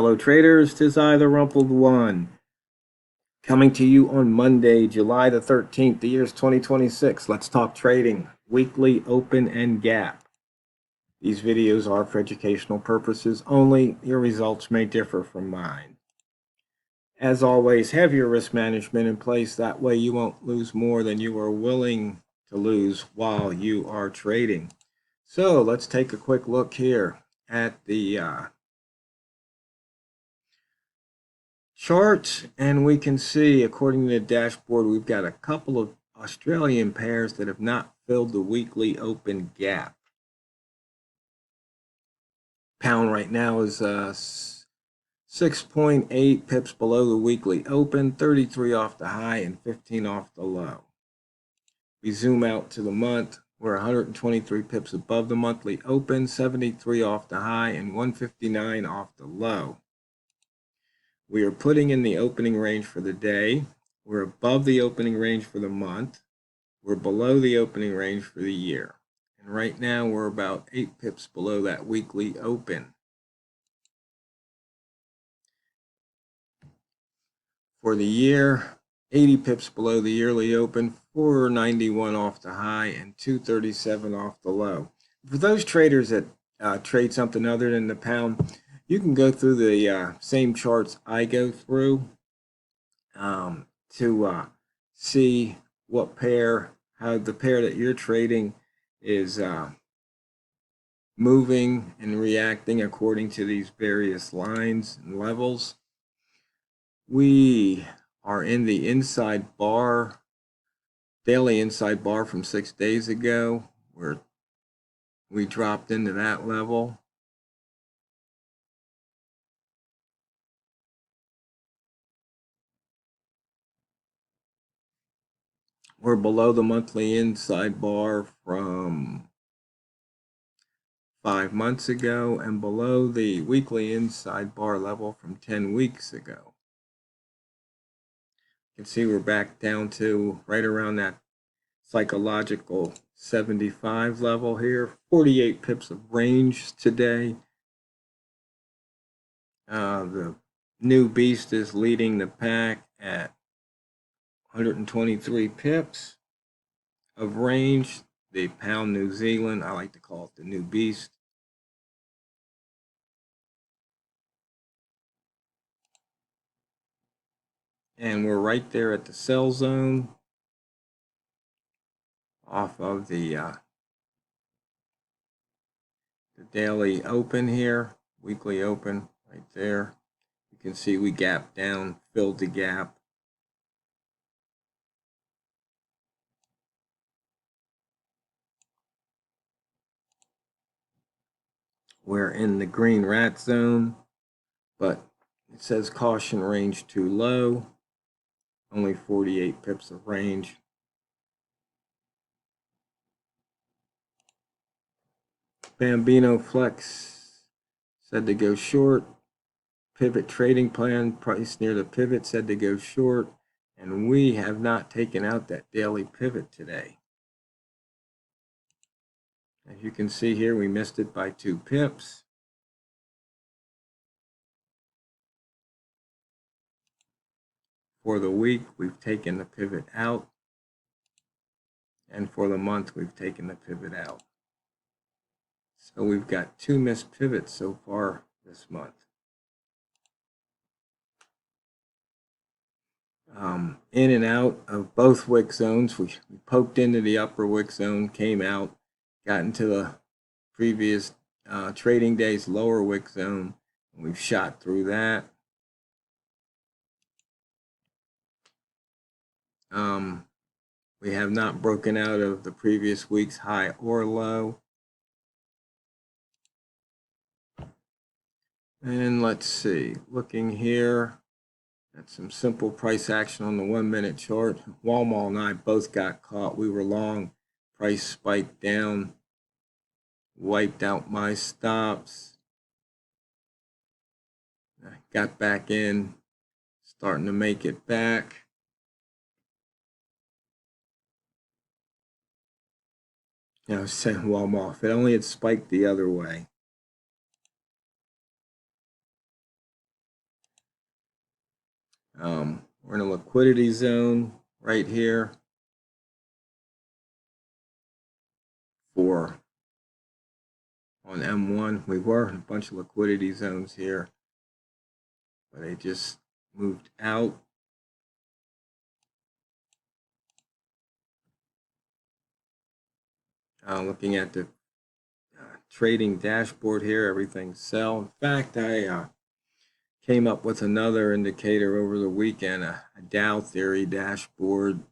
Fellow traders, 'tis I, the Rumpled One, coming to you on Monday, July the 13th. The year's 2026. Let's talk trading, weekly, open, and gap. These videos are for educational purposes only. Your results may differ from mine. As always, have your risk management in place. That way you won't lose more than you are willing to lose while you are trading. So let's take a quick look here at the charts, and we can see, according to the dashboard, we've got a couple of Australian pairs that have not filled the weekly open gap. Pound right now is 6.8 pips below the weekly open, 33 off the high and 15 off the low. We zoom out to the month. We're 123 pips above the monthly open, 73 off the high and 159 off the low. We are putting in the opening range for the day. We're above the opening range for the month. We're below the opening range for the year. And right now we're about 8 pips below that weekly open. For the year, 80 pips below the yearly open, 491 off the high and 237 off the low. For those traders that trade something other than the pound, you can go through the same charts I go through to see what pair, how the pair that you're trading is moving and reacting according to these various lines and levels. We are in the inside bar, daily inside bar from 6 days ago, where we dropped into that level. We're below the monthly inside bar from 5 months ago and below the weekly inside bar level from 10 weeks ago. You can see we're back down to right around that psychological 75 level here. 48 pips of range today. The new beast is leading the pack at 123 pips of range. The pound New Zealand, I like to call it the new beast. And we're right there at the sell zone off of the daily open here, weekly open right there. You can see we gapped down, filled the gap. We're in the green rat zone, but it says caution range too low, only 48 pips of range. Bambino Flex said to go short. Pivot trading plan, price near the pivot, said to go short. And we have not taken out that daily pivot today. As you can see here, we missed it by 2 pips. For the week, we've taken the pivot out. And for the month, we've taken the pivot out. So we've got 2 missed pivots so far this month. In and out of both wick zones. We poked into the upper wick zone, came out, got into the previous trading day's lower wick zone. We've shot through that. We have not broken out of the previous week's high or low. And let's see, looking here at some simple price action on the 1-minute chart. Walmart and I both got caught. We were long. Price spiked down, wiped out my stops. I got back in, starting to make it back. I was saying Walmart, if it only had spiked the other way. We're in a liquidity zone right here for on M1. We were in a bunch of liquidity zones here, but they just moved out. Looking at the trading dashboard here, everything's sell. In fact, I came up with another indicator over the weekend, a Dow theory dashboard,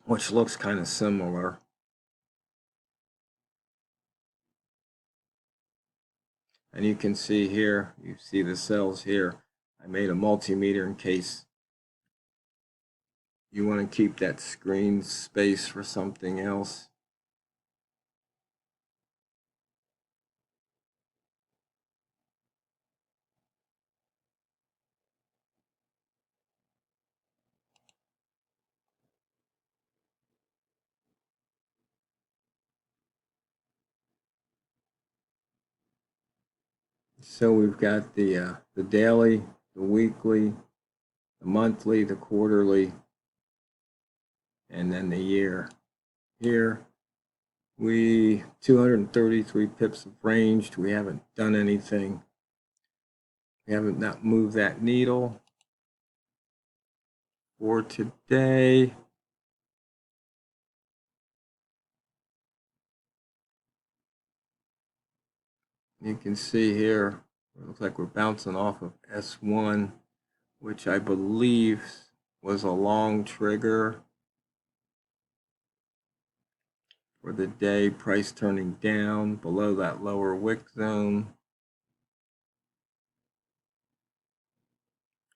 which looks kind of similar. And you can see here, you see the cells here. I made a multimeter in case you want to keep that screen space for something else. So we've got the daily, the weekly, the monthly, the quarterly, and then the year. Here, we 233 pips of ranged. We haven't done anything. We haven't not moved that needle for today. You can see here, it looks like we're bouncing off of S1, which I believe was a long trigger for the day, price turning down below that lower wick zone.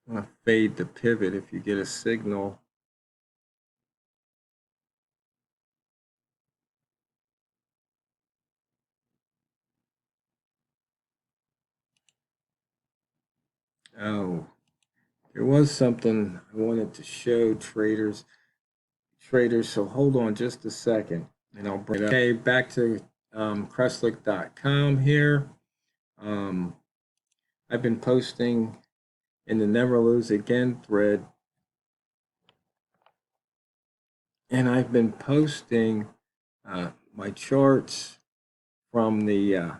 I'm going to fade the pivot if you get a signal. Oh, there was something I wanted to show traders, so hold on just a second and I'll bring it up. Okay, back to Crestlick.com here. I've been posting in the Never Lose Again thread, and I've been posting my charts from the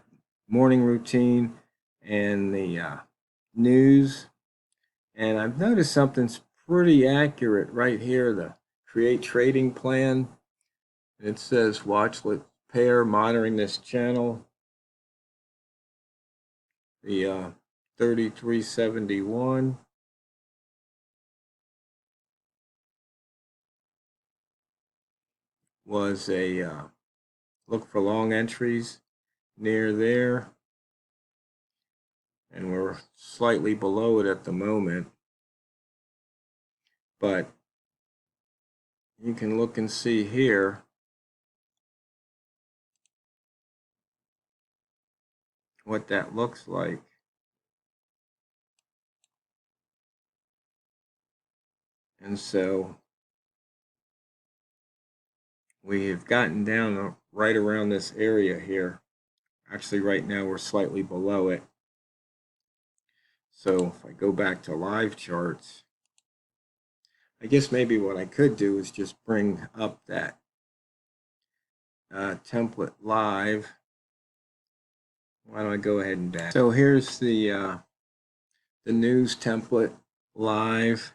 morning routine and the news, and I've noticed something's pretty accurate right here, the create trading plan. It says watchlet pair monitoring this channel, the 3371 was a look for long entries near there, and we're slightly below it at the moment, but you can look and see here what that looks like. And so we have gotten down right around this area here. Actually, right now we're slightly below it. So if I go back to live charts, I guess maybe what I could do is just bring up that template live. Why don't I go ahead and back? So here's the news template live.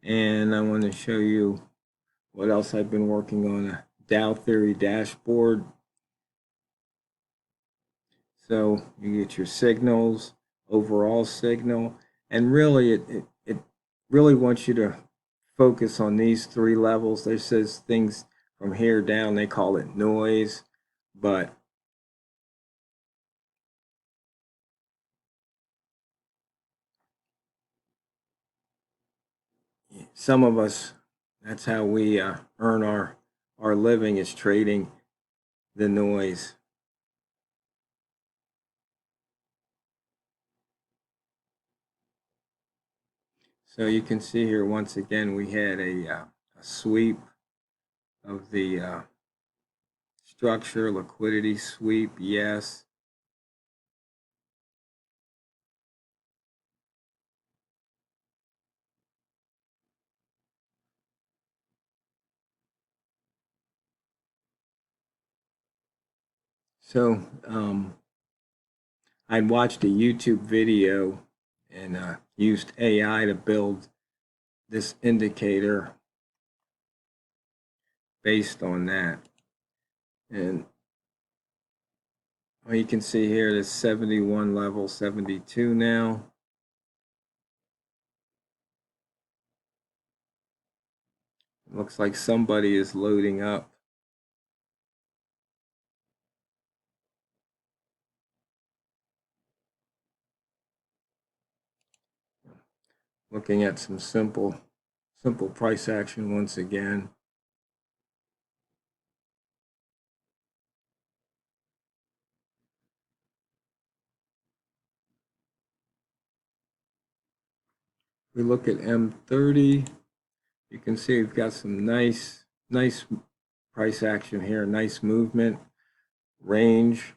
And I want to show you what else I've been working on, a Dow theory dashboard. So you get your signals, overall signal, and really it really wants you to focus on these three levels. There says things from here down, they call it noise, but some of us That's how we earn our living, is trading the noise. So you can see here, once again, we had a sweep of the structure, liquidity sweep, yes. So I'd watched a YouTube video and used AI to build this indicator based on that. And well, you can see here, this 71 level, 72 now. It looks like somebody is loading up. Looking at some simple price action once again. We look at M30. You can see we've got some nice price action here, nice movement, range.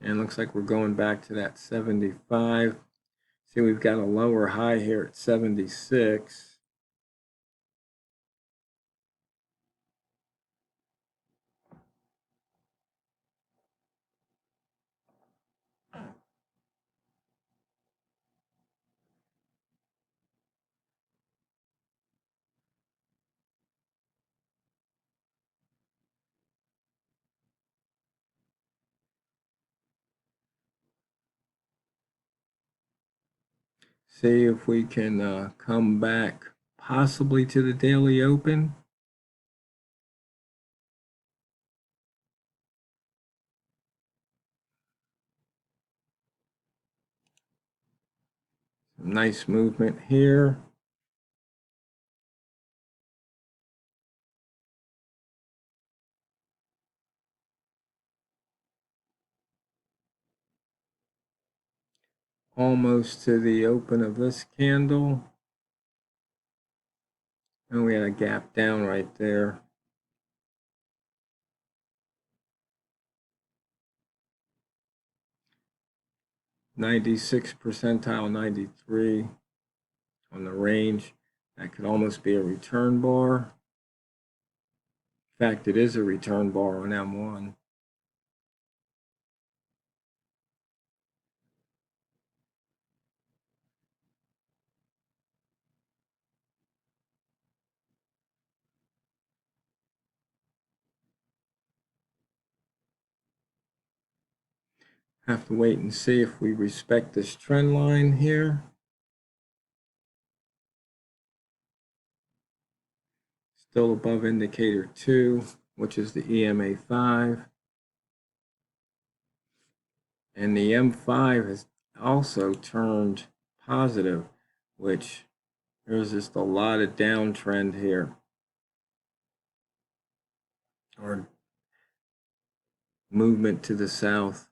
And looks like we're going back to that 75. See, we've got a lower high here at 76. See if we can come back possibly to the daily open. Some nice movement here. Almost to the open of this candle. And we had a gap down right there. '96 percentile, 93 on the range. That could almost be a return bar. In fact, it is a return bar on M1. Have to wait and see if we respect this trend line here. Still above indicator 2, which is the EMA 5. And the M5 has also turned positive, which there's just a lot of downtrend here, or movement to the south.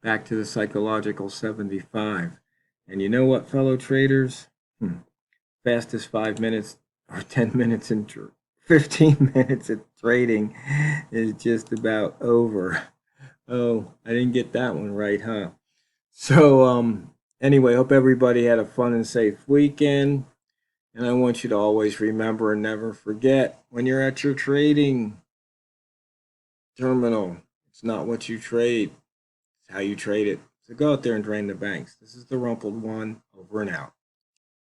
Back to the psychological 75. And you know what, fellow traders? Fastest 5 minutes or 10 minutes in 15 minutes of trading is just about over. Oh, I didn't get that one right, huh? So anyway, hope everybody had a fun and safe weekend. And I want you to always remember and never forget, when you're at your trading terminal, it's not what you trade, it's how you trade it. So go out there and drain the banks. This is the Rumpled One, over and out.